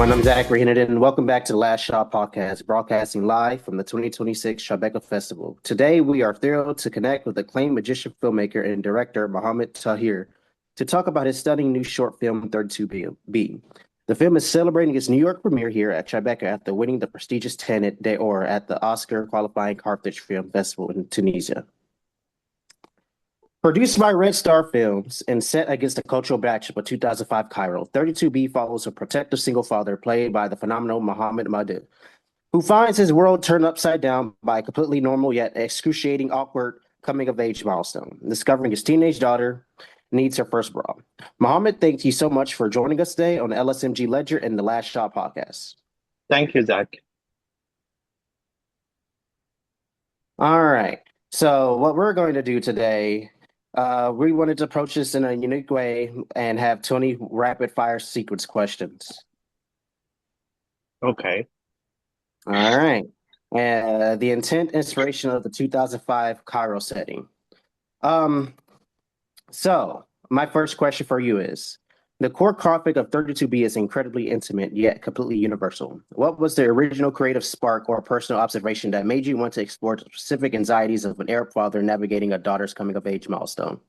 everyone. I'm Zachary, Heneden, and welcome back to the Last Shot Podcast, broadcasting live from the 2026 Tribeca Festival. Today, we are thrilled to connect with acclaimed magician, filmmaker, and director Mohamed Taher to talk about his stunning new short film, 32B. The film is celebrating its New York premiere here at Tribeca after winning the prestigious Tenet d'Or at the Oscar qualifying Carthage Film Festival in Tunisia. Produced by Red Star Films and set against the cultural backdrop of 2005 Cairo, 32B follows a protective single father played by the phenomenal Mohamed Mamdouh, who finds his world turned upside down by a completely normal yet excruciating, awkward coming-of-age milestone, discovering his teenage daughter needs her first bra. Mohamed, thank you so much for joining us today on the LSMG Ledger and the Last Shot Podcast. Thank you, Zach. All right. So what we're going to do today, we wanted to approach this in a unique way and have 20 rapid fire sequence questions. Okay. All right. The intent, inspiration of the 2005 Cairo setting. So my first question for you is, the core conflict of 32B is incredibly intimate, yet completely universal. What was the original creative spark or personal observation that made you want to explore the specific anxieties of an Arab father navigating a daughter's coming-of-age milestone?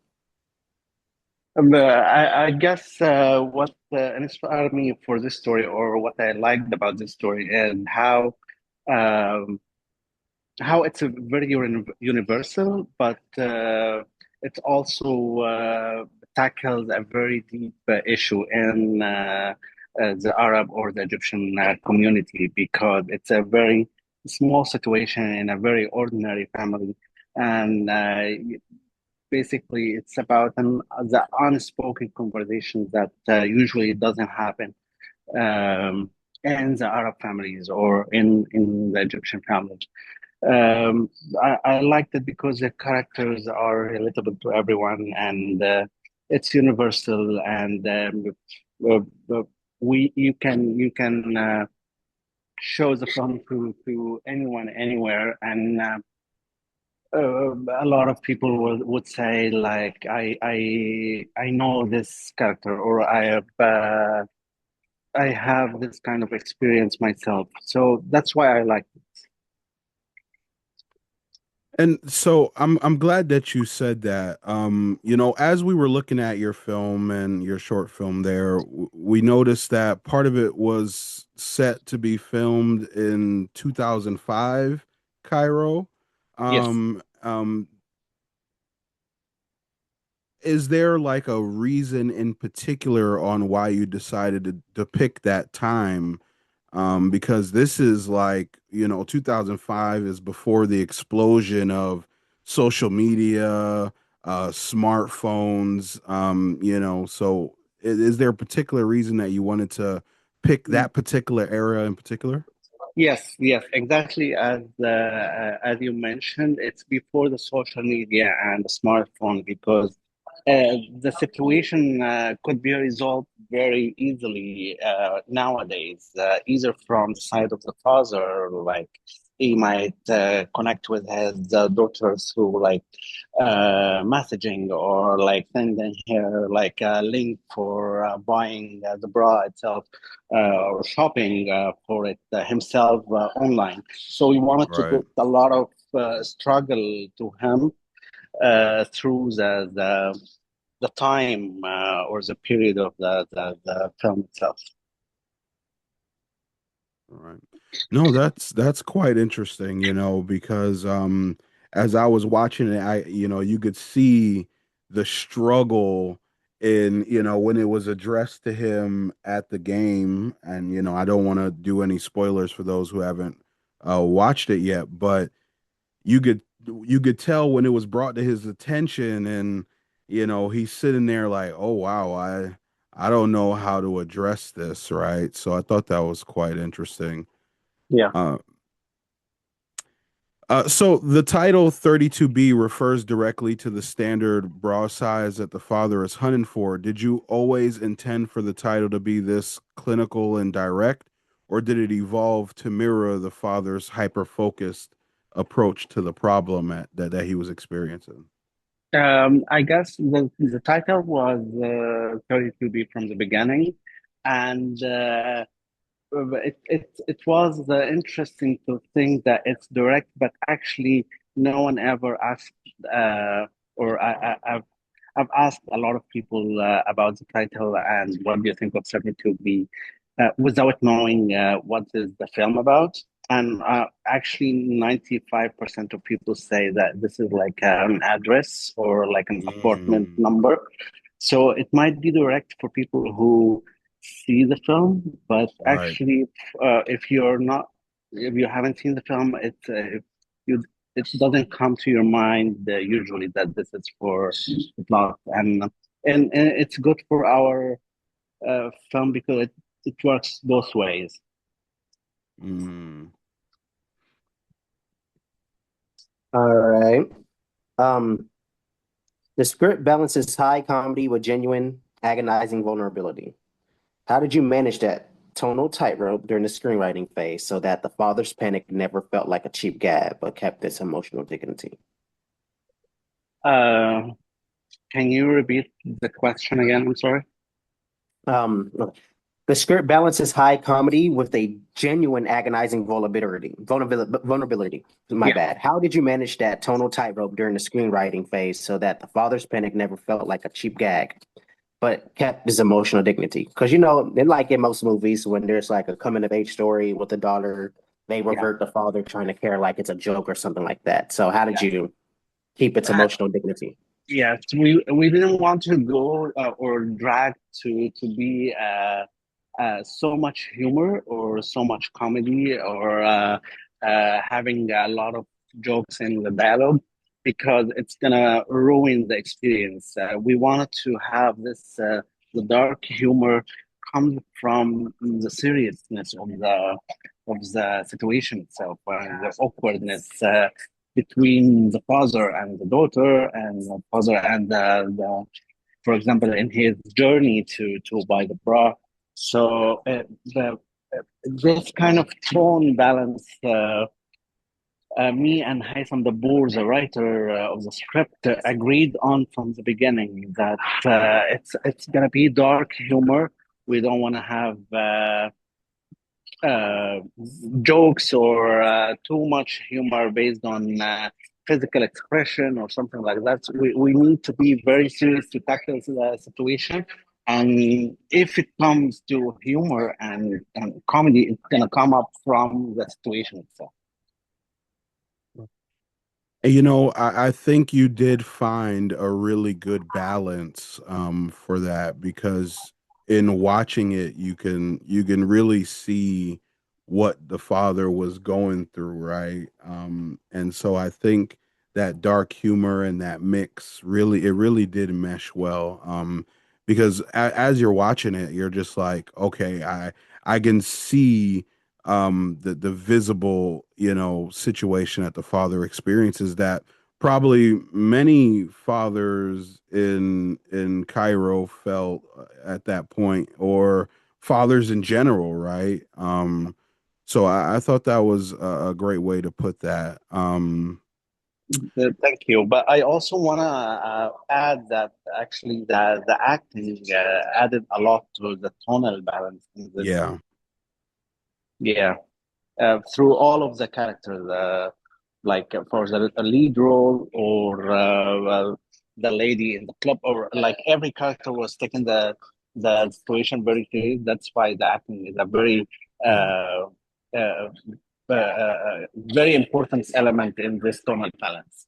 I guess what inspired me for this story, or what I liked about this story, and um, how it's a very universal, but it also tackles a very deep issue in the Arab or the Egyptian community, because it's a very small situation in a very ordinary family, and basically it's about the unspoken conversations that usually doesn't happen um, in the Arab families or in the Egyptian families. Um, I liked it because the characters are relatable to everyone, and it's universal, and uh, uh, we you can show the film to anyone anywhere, and a lot of people would say like I know this character, or I have this kind of experience myself, so that's why I like it. And so I'm glad that you said that. As we were looking at your film and your short film there, we noticed that part of it was set to be filmed in 2005 Cairo. Yes. Is there like a reason in particular on why you decided to pick that time? Because this is like, 2005 is before the explosion of social media, smartphones, so is there a particular reason that you wanted to pick that particular era in particular? Yes, yes, exactly as you mentioned, it's before the social media and the smartphone, because the situation could be resolved very easily nowadays, either from the side of the father, like he might connect with his daughter through like messaging, or like sending her like a link for buying the bra itself, or shopping for it himself online. So we wanted to Right. put a lot of struggle to him through the time or the period of the film itself. All right. No, that's quite interesting, because as I was watching it, you could see the struggle in, when it was addressed to him at the game. And, I don't want to do any spoilers for those who haven't watched it yet, but you could you could tell when it was brought to his attention, and he's sitting there like, oh wow, I don't know how to address this, right? So I thought that was quite interesting. Yeah. uh, so the title 32B refers directly to the standard bra size that the father is hunting for. Did you always intend for the title to be this clinical and direct, or did it evolve to mirror the father's hyper-focused approach to the problem that he was experiencing? I guess the title was 32B from the beginning, and it was interesting to think that it's direct, but actually no one ever asked, or I've asked a lot of people about the title and what do you think of 72B, without knowing what is the film about. And actually, 95% of people say that this is like an address or like an apartment Mm, number. So it might be direct for people who see the film, but right. actually, if you're not, if you haven't seen the film, you it doesn't come to your mind usually that this is for the plot, and it's good for our film because it works both ways. Mm. All right. Um, the script balances high comedy with genuine, agonizing vulnerability. How did you manage that tonal tightrope during the screenwriting phase so that the father's panic never felt like a cheap gag, but kept its emotional dignity? Uh, can you repeat the question again? I'm sorry. Um, the script balances high comedy with a genuine agonizing vulnerability. My Yeah. bad. How did you manage that tonal tightrope during the screenwriting phase so that the father's panic never felt like a cheap gag, but kept his emotional dignity? Because like in most movies, when there's like a coming of age story with the daughter, they Yeah. revert the father trying to care like it's a joke or something like that. So how did Yeah. you keep its Uh, emotional dignity? yes, we didn't want to go or drag to be so much humor or so much comedy or having a lot of jokes in the dialogue because it's gonna ruin the experience. We wanted to have this the dark humor come from the seriousness of the situation itself and the awkwardness between the father and the daughter and the father and the for example, in his journey to buy the bra. So the this kind of tone balance, me and Haitham Dabbour, the writer of the script, agreed on from the beginning that it's gonna be dark humor. We don't want to have uh, jokes or too much humor based on physical expression or something like that. So we need to be very serious to tackle the situation. And if it comes to humor and comedy, it's going to come up from the situation itself. I think you did find a really good balance for that because in watching it you can really see what the father was going through, right? And so I think that dark humor and that mix really did mesh well. Because as you're watching it, you're just like, okay, I can see the visible situation that the father experiences that probably many fathers in Cairo felt at that point, or fathers in general, right? So I thought that was a great way to put that. Thank you. But I also want to add that actually the acting added a lot to the tonal balance in this. Yeah, Yeah. Through all of the characters, like for the lead role or the lady in the club, or like every character was taking the situation very seriously. That's why the acting is a yeah. uh, uh, very important element in this tonal balance.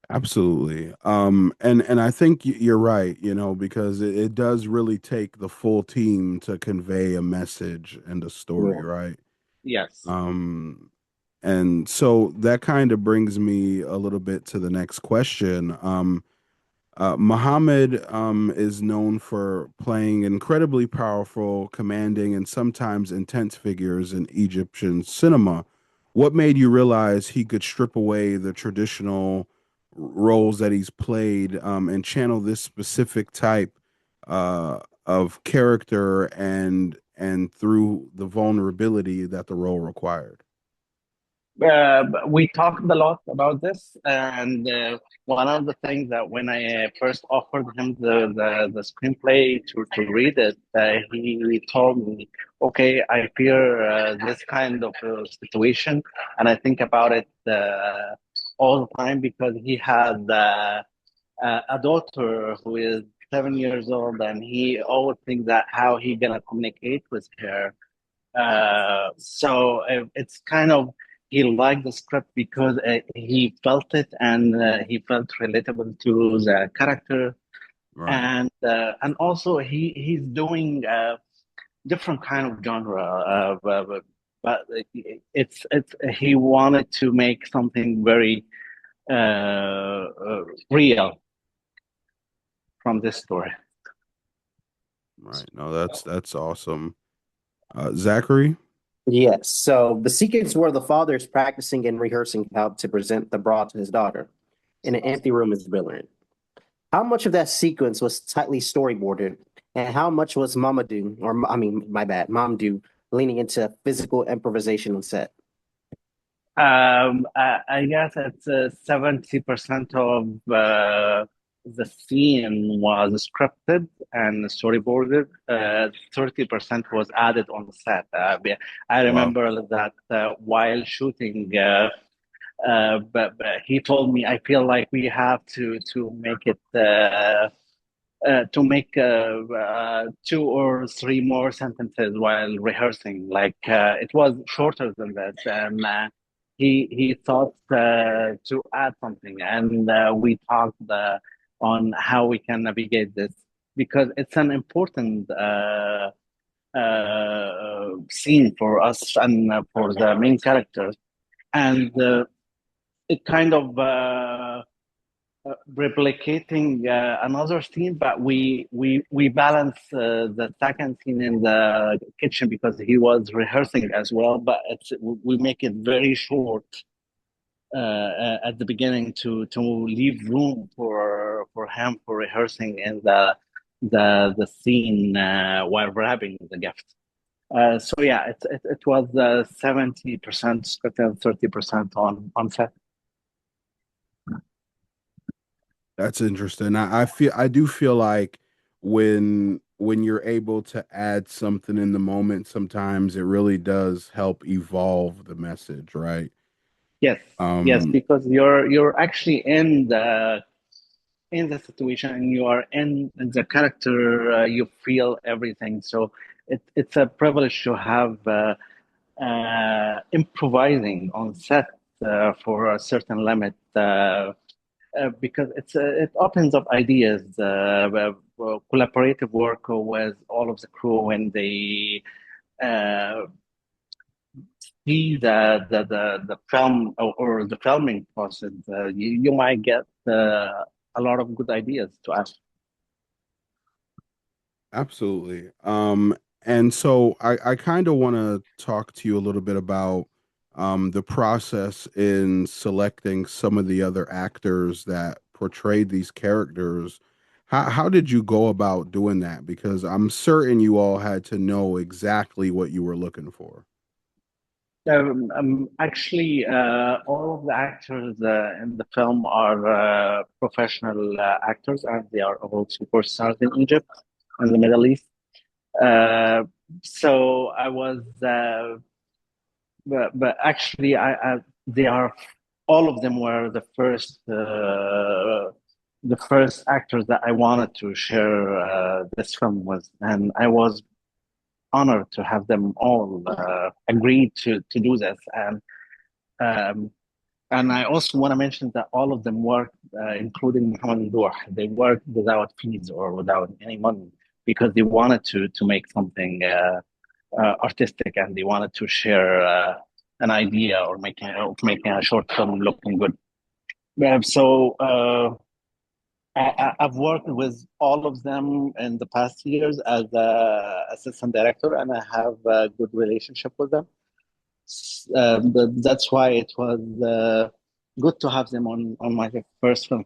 Absolutely. And I think you're right, because it does really take the full team to convey a message and a story, Yeah. right? Yes. Um, and so that kind of brings me a little bit to the next question. Muhammad is known for playing incredibly powerful, commanding, and sometimes intense figures in Egyptian cinema. What made you realize he could strip away the traditional roles that he's played and channel this specific type of character and through the vulnerability that the role required? We talked a lot about this, and one of the things that when I first offered him the screenplay to read it, he told me, "Okay, I fear this kind of situation, and I think about it all the time because he had a daughter who is 7 years old, and he always thinks that how he gonna communicate with her." So it's kind of he liked the script because he felt it and he felt relatable to the character, Right. and also he's doing different kind of genre, but it's he wanted to make something very real from this story. Right. No, that's awesome. Zachary? Yes. So the sequence where the father is practicing and rehearsing how to present the bra to his daughter in an empty room is brilliant. How much of that sequence was tightly storyboarded, and how much was Mamadou, or I mean, my bad, Mamdouh, leaning into physical improvisation on set? I guess it's 70% of the scene was scripted and storyboarded. 30% was added on the set. I Wow. remember that while shooting, but he told me, I feel like we have to make it to make two or three more sentences while rehearsing. Like it was shorter than that, and he thought to add something, and we talked on how we can navigate this because it's an important scene for us and for the main characters, and it kind of. Replicating another scene, but we balance the second scene in the kitchen because he was rehearsing as well. But we make it very short at the beginning to leave room for him for rehearsing in the scene while wrapping the gift. So yeah, it was 70% script and 30% on set. That's interesting. I do feel like when you're able to add something in the moment, sometimes it really does help evolve the message, right? Yes, yes, Um, because you're actually in the situation and you are in the character. You feel everything. So it's a privilege to have improvising on set for a certain limit because it opens up ideas. Collaborative work with all of the crew when they uh, see the film or the filming process, you might get a lot of good ideas to ask. Absolutely. And so I kind of want to talk to you a little bit about the process in selecting some of the other actors that portrayed these characters. How did you go about doing that? Because I'm certain you all had to know exactly what you were looking for. Actually, all of the actors in the film are professional actors, and they are all superstars in Egypt and the Middle East. Uh, so I was but actually, they are all of them were the first actors that I wanted to share this film with, and I was honored to have them all agree to do this. Um, and I also want to mention that all of them worked, including Mohamed Mamdouh, they worked without fees or without any money because they wanted to make something artistic and they wanted to share an idea or making a short film looking good. I've worked with all of them in the past years as assistant director, and I have a good relationship with them. That's why it was good to have them on my first film.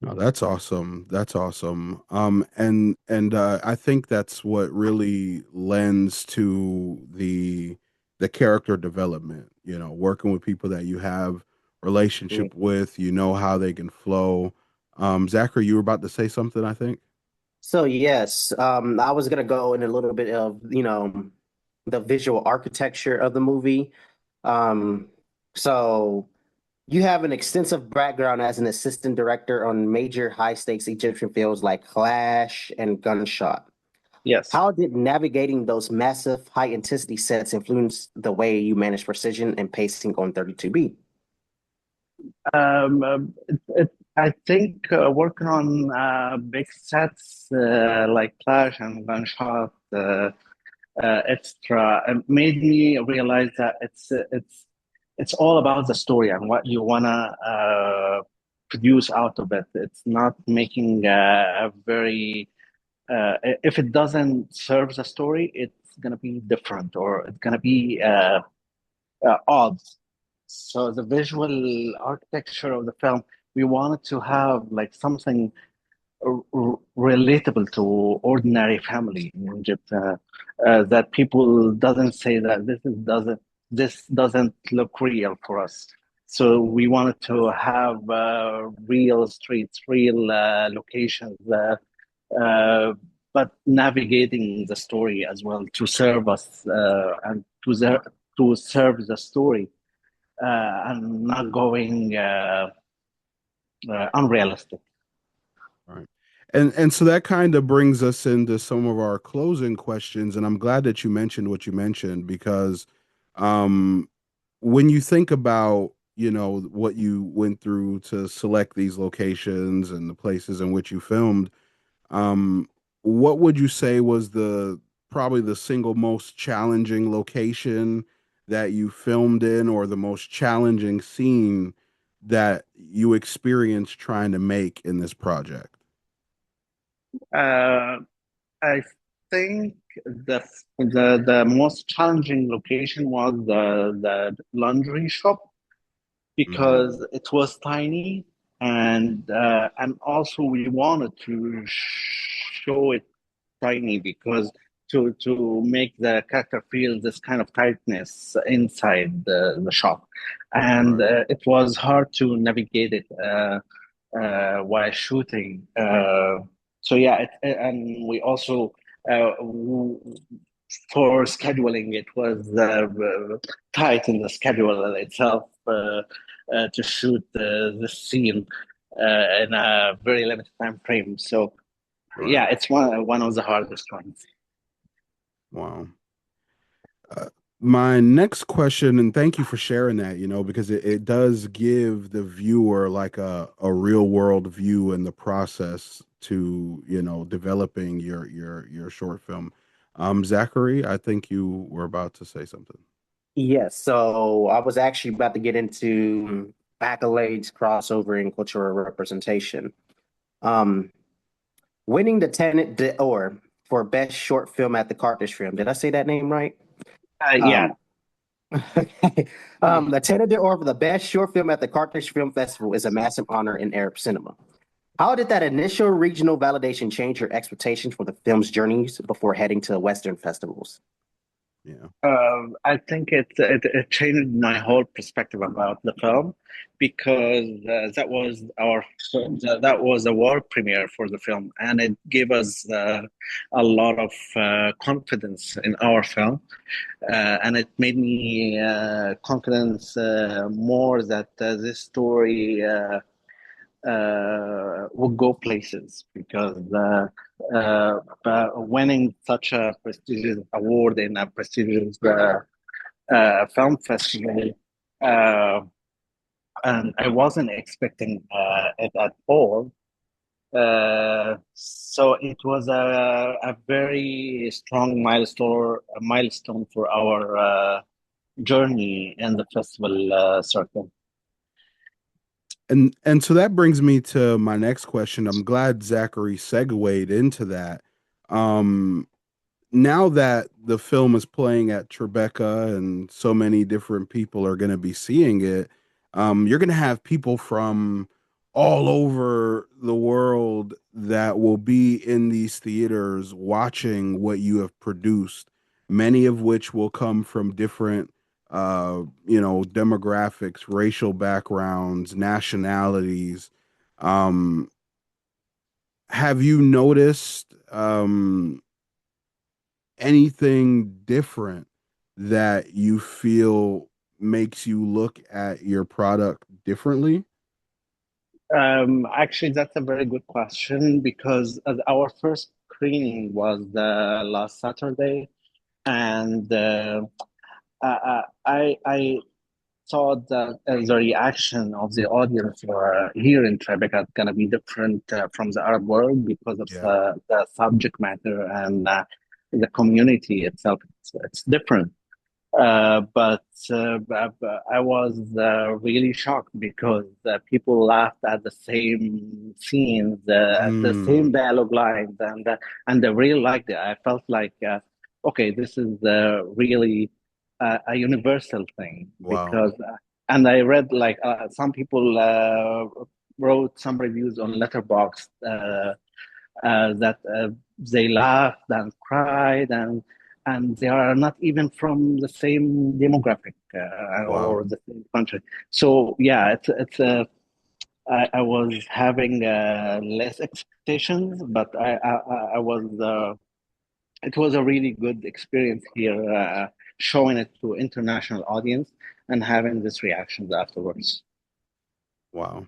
No, that's awesome. That's awesome. And I think that's what really lends to the character development, working with people that you have relationship with, how they can flow. Zachary, you were about to say something, I think. So yes, I was gonna go in a little bit of, the visual architecture of the movie. Um, so you have an extensive background as an assistant director on major high stakes Egyptian films like Clash and Gunshot. Yes. How did navigating those massive high intensity sets influence the way you manage precision and pacing on 32B? I think working on big sets like Clash and Gunshot Extra made me realize that it's all about the story and what you wanna produce out of it. It's not making a very if it doesn't serve the story, it's gonna be different or it's gonna be odd. So the visual architecture of the film, we wanted to have like something relatable to ordinary family in Egypt. That people doesn't say that this doesn't look real for us. So we wanted to have real streets, real locations, but navigating the story as well to serve us and to serve the story and not going unrealistic. Right. And so that kind of brings us into some of our closing questions. And I'm glad that you mentioned what you mentioned because um, when you think about, what you went through to select these locations and the places in which you filmed, um, what would you say was the probably the single most challenging location that you filmed in, or the most challenging scene that you experienced trying to make in this project? Uh, I think the most challenging location was the laundry shop Hmm. because it was tiny and also we wanted to show it tiny because to make the character feel this kind of tightness inside the shop and Right. it was hard to navigate it while shooting so yeah and we also for scheduling it was tight in the schedule itself to shoot this scene in a very limited time frame so yeah, Right. it's one of the hardest ones. Wow. Uh, my next question, and thank you for sharing that, because it does give the viewer like a real world view in the process to, developing your short film. Zachary, I think you were about to say something. Yes, so I was actually about to get into accolades, crossover, and cultural representation. Um, Winning the Tenant d'Or for Best Short Film at the Carthage Film. Did I say that name right? Yeah. Um, okay. The Tenant d'Or for the Best Short Film at the Carthage Film Festival is a massive honor in Arab cinema. How did that initial regional validation change your expectations for the film's journeys before heading to Western festivals? Yeah. I think it changed my whole perspective about the film because that was a world premiere for the film, and it gave us a lot of confidence in our film, and it made me confidence more that this story would go places because winning such a prestigious award in a prestigious film festival, uh, and I wasn't expecting it at all. So it was a very strong milestone for our journey in the festival circle. And so that brings me to my next question. I'm glad Zachary segued into that. Um, Now that the film is playing at Tribeca and so many different people are going to be seeing it, you're going to have people from all over the world that will be in these theaters watching what you have produced. many of which will come from different demographics, racial backgrounds, nationalities. Um, have you noticed anything different that you feel makes you look at your product differently? Actually, that's a very good question because our first screening was last Saturday, and I thought that the reaction of the audience here in Tribeca is going to be different from the Arab world because of Yeah. the subject matter and the community itself. It's different. But I was really shocked because people laughed at the same scenes, the same Mm, dialogue lines, and they really liked it. I felt like, okay, this is really a universal thing wow. because, and I read like some people wrote some reviews on Letterboxd that they laughed and cried and they are not even from the same demographic Wow. or the same country. So yeah, I was having less expectations, but I was it was a really good experience here, showing it to international audience and having this reactions afterwards. Wow.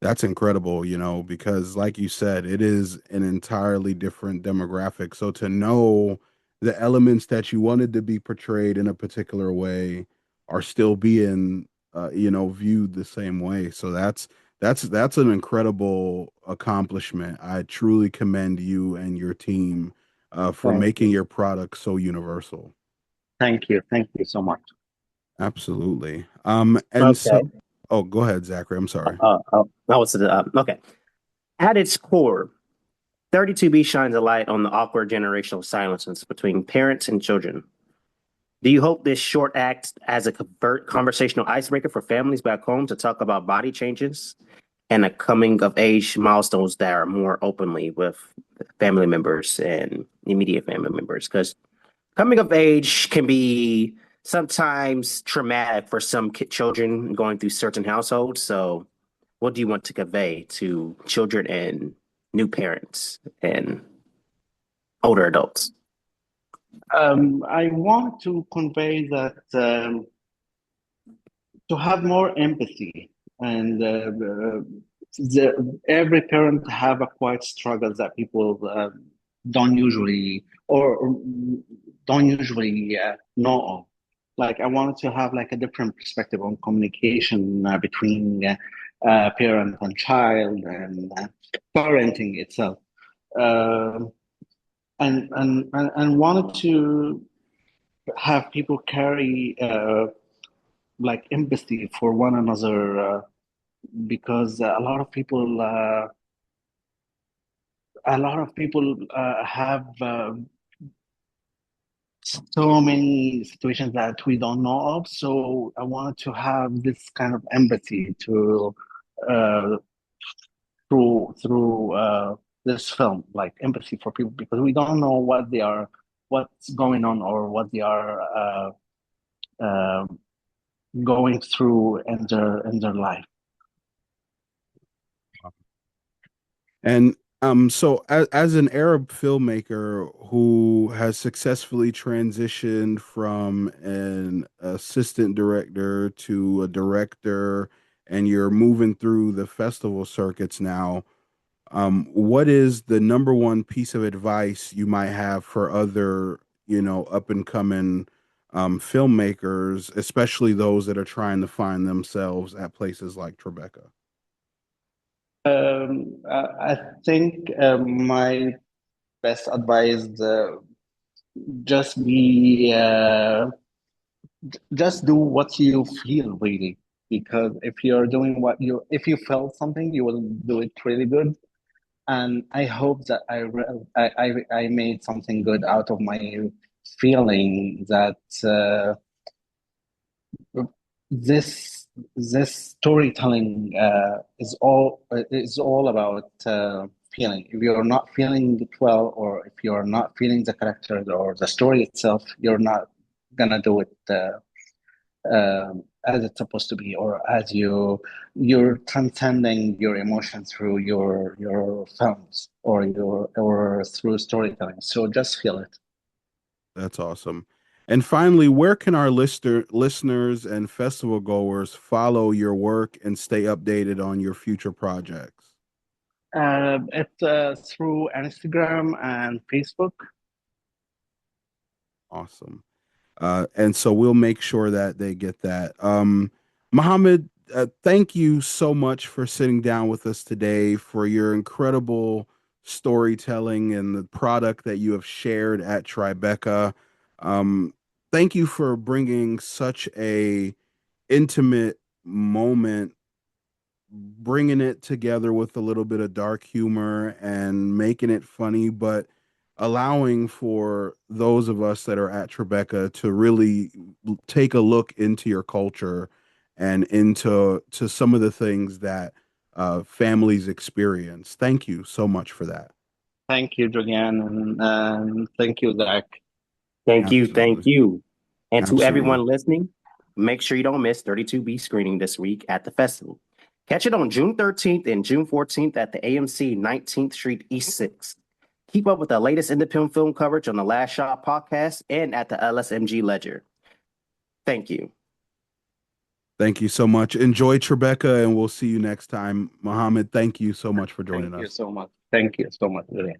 That's incredible, because like you said, it is an entirely different demographic. So to know the elements that you wanted to be portrayed in a particular way are still being viewed the same way. So that's an incredible accomplishment. I truly commend you and your team for Thank making you. your product so universal. Thank you. Thank you so much. Absolutely. And Okay. so oh, go ahead, Zachary. I'm sorry. That was okay. At its core, 32B shines a light on the awkward generational silences between parents and children. Do you hope this short acts as a conversational icebreaker for families back home to talk about body changes and a coming of age milestones that are more openly with family members and immediate family members? Because coming of age can be sometimes traumatic for some children going through certain households. So, what do you want to convey to children and new parents and older adults? I want to convey that to have more empathy and every parent have a quiet struggle that people don't usually or don't usually know of. Like I wanted to have like a different perspective on communication between parent and child and parenting itself. Um and wanted to have people carry like empathy for one another because a lot of people have so many situations that we don't know of. So I wanted to have this kind of empathy to uh, through this film, like empathy for people because we don't know what's going on or what they are uh, going through in their life. And so as an Arab filmmaker who has successfully transitioned from an assistant director to a director, and you're moving through the festival circuits now, what is the number one piece of advice you might have for other, up and coming filmmakers, especially those that are trying to find themselves at places like Tribeca? I think my best advice just be just do what you feel really because if you're doing what you if you felt something you will do it really good and I hope that I made something good out of my feeling that this storytelling is all about feeling. If you're not feeling it well, or if you're not feeling the characters or the story itself, you're not gonna do it as it's supposed to be, or as you're transcending your emotion through your films or through storytelling. So just feel it. That's awesome. And finally, where can our listeners and festival goers follow your work and stay updated on your future projects? It's through Instagram and Facebook. Awesome. And so we'll make sure that they get that. Mohamed, thank you so much for sitting down with us today, for your incredible storytelling and the product that you have shared at Tribeca. Um, Thank you for bringing such a intimate moment, bringing it together with a little bit of dark humor and making it funny, but allowing for those of us that are at Tribeca to really take a look into your culture and into some of the things that families experience. Thank you so much for that. Thank you, Julien, and thank you, Zach. Thank you. Thank Absolutely. you. And to Absolutely. everyone listening, make sure you don't miss 32B screening this week at the festival. Catch it on June 13th and June 14th at the AMC 19th Street East 6th. Keep up with the latest independent film coverage on the Last Shot podcast and at the LSMG Ledger. Thank you. Thank you so much. Enjoy Tribeca, and we'll see you next time. Mohamed, thank you so much for joining Thank you us. so much. Thank you so much, Julien.